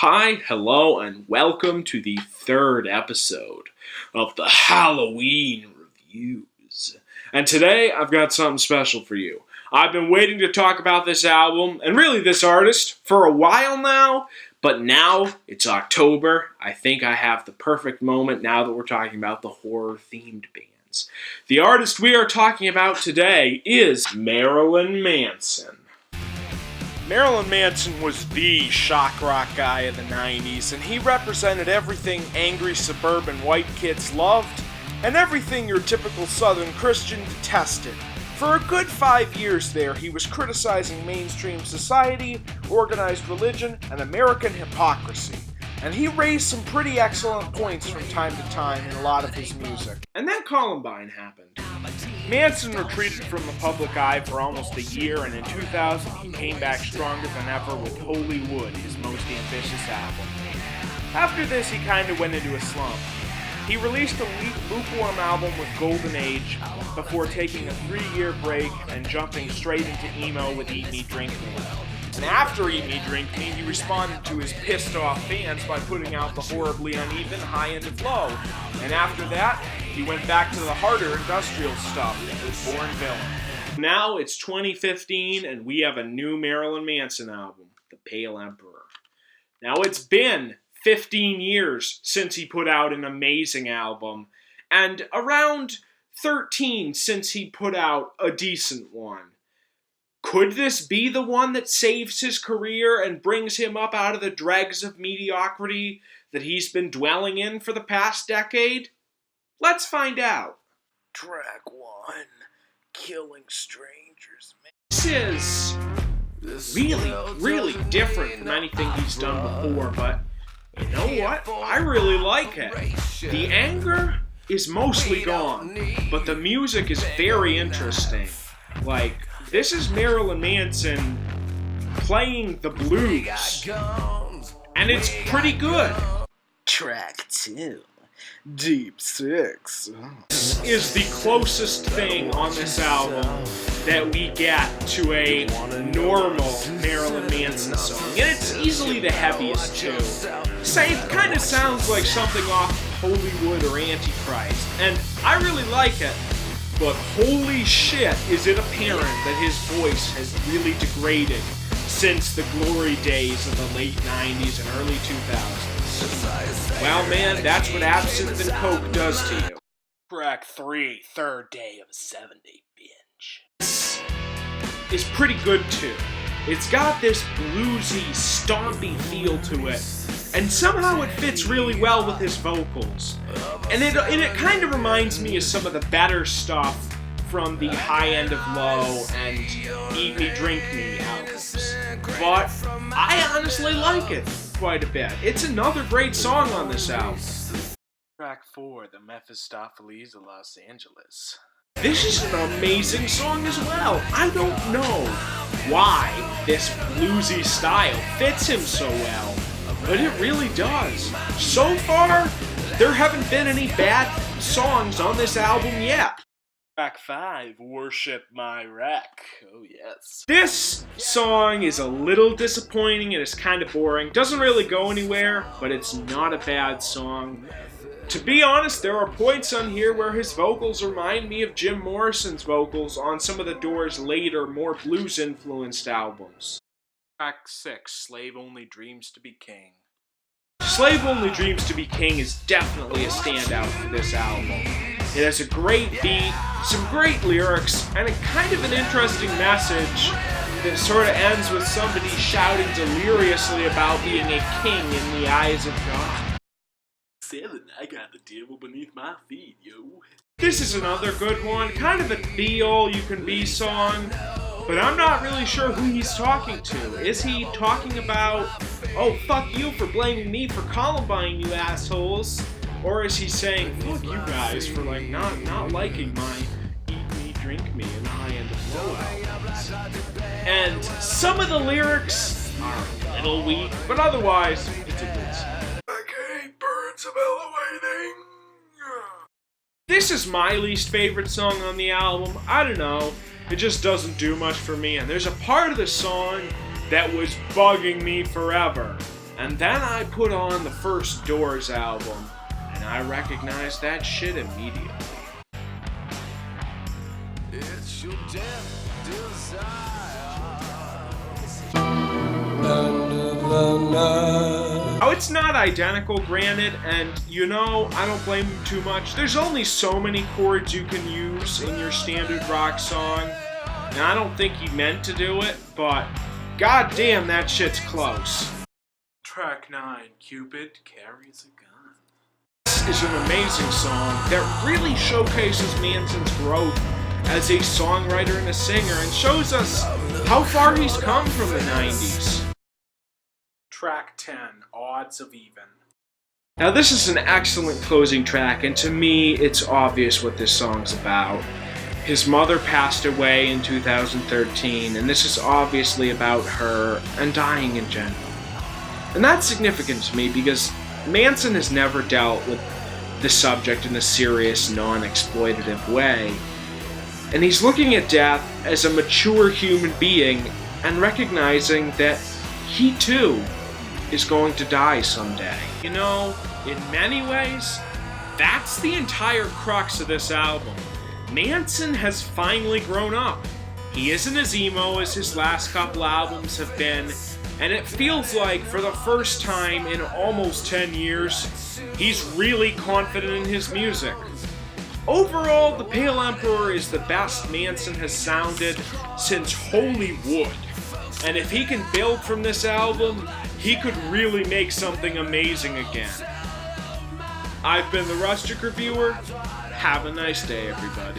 Hi, hello, and welcome to the third episode of the Halloween Reviews. And today, I've got something special for you. I've been waiting to talk about this album, and really this artist, for a while now, but now it's October. I think I have the perfect moment now that we're talking about the horror-themed bands. The artist we are talking about today is Marilyn Manson. Marilyn Manson was the shock rock guy of the 90s, and he represented everything angry suburban white kids loved, and everything your typical Southern Christian detested. For a good 5 years there, he was criticizing mainstream society, organized religion, and American hypocrisy. And he raised some pretty excellent points from time to time in a lot of his music. And then Columbine happened. Manson retreated from the public eye for almost a year, and in 2000 he came back stronger than ever with Holy Wood, his most ambitious album. After this, he kinda went into a slump. He released a lukewarm album with Golden Age before taking a 3-year break and jumping straight into emo with Eat Me, Drink Me. And after Eat Me, Drink Me, he responded to his pissed off fans by putting out the horribly uneven High End of Low. And after that, he went back to the harder industrial stuff with Born Villain. Now it's 2015 and we have a new Marilyn Manson album, The Pale Emperor. Now it's been 15 years since he put out an amazing album, and around 13 since he put out a decent one. Could this be the one that saves his career and brings him up out of the dregs of mediocrity that he's been dwelling in for the past decade? Let's find out. Track 1, Kuling Strangers. This is really different from anything he's done before, but you know what? I really like it. The anger is mostly gone, but the music is very interesting. Like, this is Marilyn Manson playing the blues, and it's pretty good. Track 2, Deep Six. This is the closest thing on this album that we get to a normal Marilyn Manson song, and it's easily the heaviest too. It kind of sounds like something off Hollywood or Antichrist, and I really like it. But holy shit, is it apparent that his voice has really degraded since the glory days of the late 90s and early 2000s. Well, man, that's what absinthe and coke does to you. Track 3, Third Day of a 7-Day Binge. This is pretty good too. It's got this bluesy, stompy feel to it, and somehow it fits really well with his vocals. And it kind of reminds me of some of the better stuff from the High End of Low and Eat Me, Drink Me albums. But I honestly like it quite a bit. It's another great song on this album. Track 4, The Mephistopheles of Los Angeles. This is an amazing song as well. I don't know why this bluesy style fits him so well, but it really does. So far, there haven't been any bad songs on this album yet. Track 5, Warship Wreck. Oh yes. This song is a little disappointing and it's kind of boring. Doesn't really go anywhere, but it's not a bad song. To be honest, there are points on here where his vocals remind me of Jim Morrison's vocals on some of the Doors' later, more blues-influenced albums. Track 6, Slave Only Dreams to Be King. Slave Only Dreams to Be King is definitely a standout for this album. It has a great beat, some great lyrics, and a kind of an interesting message that sort of ends with somebody shouting deliriously about being a king in the eyes of God. 7, I got the devil beneath my feet, yo. This is another good one, kind of a be-all-you-can-be song, but I'm not really sure who he's talking to. Is he talking about, oh, fuck you for blaming me for Columbine, you assholes? Or is he saying, fuck you guys for, like, not liking my Eat Me, Drink Me, and High End of Low albums? And some of the lyrics are a little weak, but otherwise, it's a good song. Of elevating. This is my least favorite song on the album. I don't know. It just doesn't do much for me. And there's a part of the song that was bugging me forever. And then I put on the first Doors album, and I recognized that shit immediately. It's your death desire. Oh, it's not identical, granted, and I don't blame him too much. There's only so many chords you can use in your standard rock song, and I don't think he meant to do it, but goddamn, that shit's close. Track 9, Cupid Carries a Gun. This is an amazing song that really showcases Manson's growth as a songwriter and a singer and shows us how far he's come from the 90s. Track 10, Odds of Even. Now this is an excellent closing track, and to me it's obvious what this song's about. His mother passed away in 2013, and this is obviously about her and dying in general. And that's significant to me because Manson has never dealt with the subject in a serious, non-exploitative way. And he's looking at death as a mature human being and recognizing that he too is going to die someday. In many ways, that's the entire crux of this album. Manson has finally grown up. He isn't as emo as his last couple albums have been, and it feels like for the first time in almost 10 years, he's really confident in his music. Overall, The Pale Emperor is the best Manson has sounded since Holy Wood. And if he can build from this album, he could really make something amazing again. I've been the Rustic Reviewer. Have a nice day, everybody.